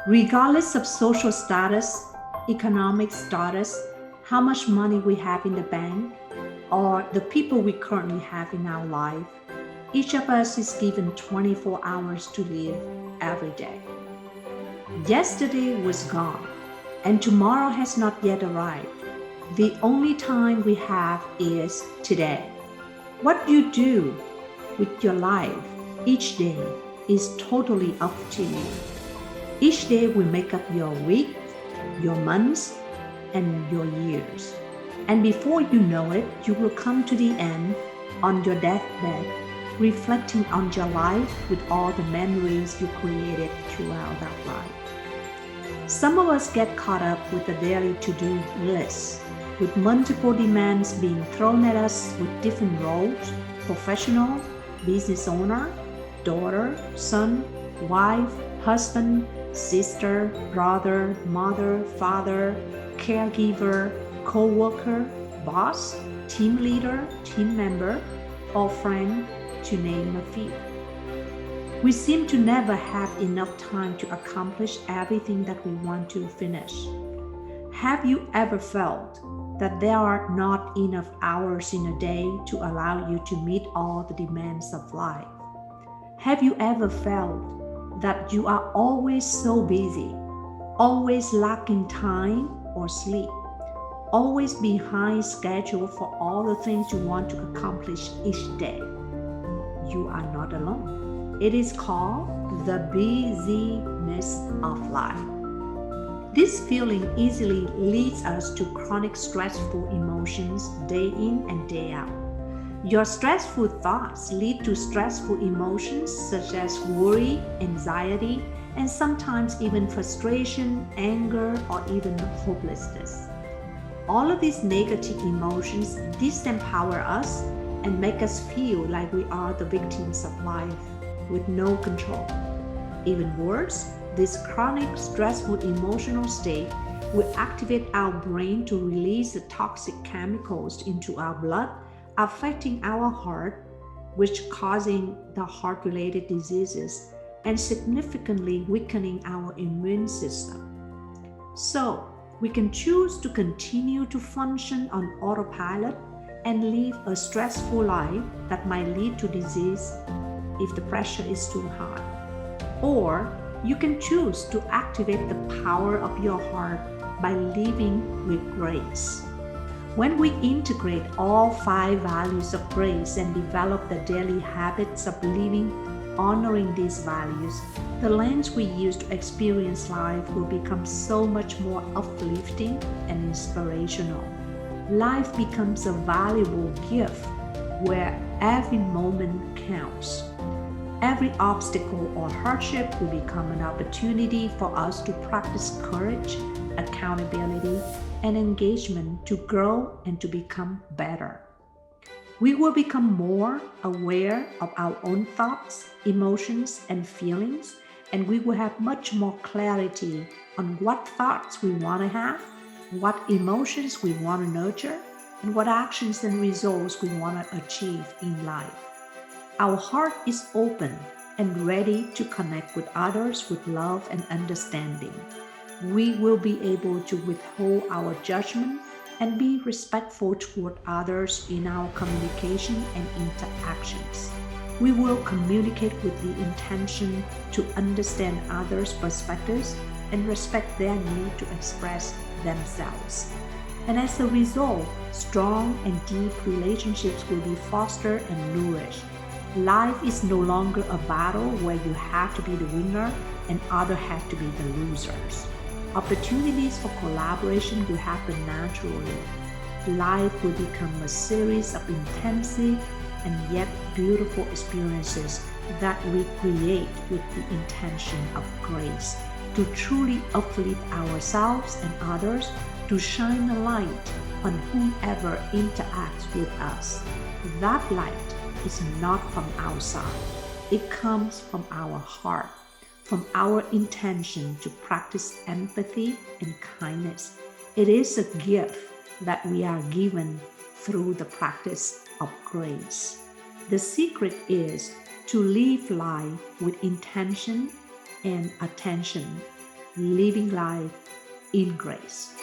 Regardless of social status, economic status, how much money we have in the bank, or the people we currently have in our life, each of us is given 24 hours to live every day. Yesterday was gone, and tomorrow has not yet arrived. The only time we have is today. What you do with your life each day is totally up to you. Each day will make up your week, your months, and your years. And before you know it, you will come to the end on your deathbed, reflecting on your life with all the memories you created throughout that life. Some of us get caught up with the daily to-do list, with multiple demands being thrown at us with different roles: professional, business owner, daughter, son, wife, husband, sister, brother, mother, father, caregiver, co-worker, boss, team leader, team member, or friend, to name a few. We seem to never have enough time to accomplish everything that we want to finish. Have you ever felt that there are not enough hours in a day to allow you to meet all the demands of life? Have you ever felt that you are always so busy, always lacking time or sleep, always behind schedule for all the things you want to accomplish each day? You are not alone. It is called the busy-ness of life. This feeling easily leads us to chronic stressful emotions day in and day out. Your stressful thoughts lead to stressful emotions such as worry, anxiety, and sometimes even frustration, anger, or even hopelessness. All of these negative emotions disempower us and make us feel like we are the victims of life with no control. Even worse, this chronic stressful emotional state will activate our brain to release the toxic chemicals into our blood, affecting our heart, which causing the heart-related diseases and significantly weakening our immune system. So, we can choose to continue to function on autopilot and live a stressful life that might lead to disease if the pressure is too high. Or you can choose to activate the power of your heart by living with grace. When we integrate all 5 values of grace and develop the daily habits of living honoring these values, the lens we use to experience life will become so much more uplifting and inspirational. Life becomes a valuable gift where every moment counts. Every obstacle or hardship will become an opportunity for us to practice courage, accountability, and engagement to grow and to become better. We will become more aware of our own thoughts, emotions, and feelings, and we will have much more clarity on what thoughts we want to have, what emotions we want to nurture, and what actions and results we want to achieve in life. Our heart is open and ready to connect with others with love and understanding. We will be able to withhold our judgment and be respectful toward others in our communication and interactions. We will communicate with the intention to understand others' perspectives and respect their need to express themselves. And as a result, strong and deep relationships will be fostered and nourished. Life is no longer a battle where you have to be the winner and others have to be the losers. Opportunities for collaboration will happen naturally. Life will become a series of intensive and yet beautiful experiences that we create with the intention of grace to truly uplift ourselves and others, to shine a light on whomever interacts with us. That light is not from outside. It comes from our heart, from our intention to practice empathy and kindness. It is a gift that we are given through the practice of grace. The secret is to live life with intention and attention. living life in grace.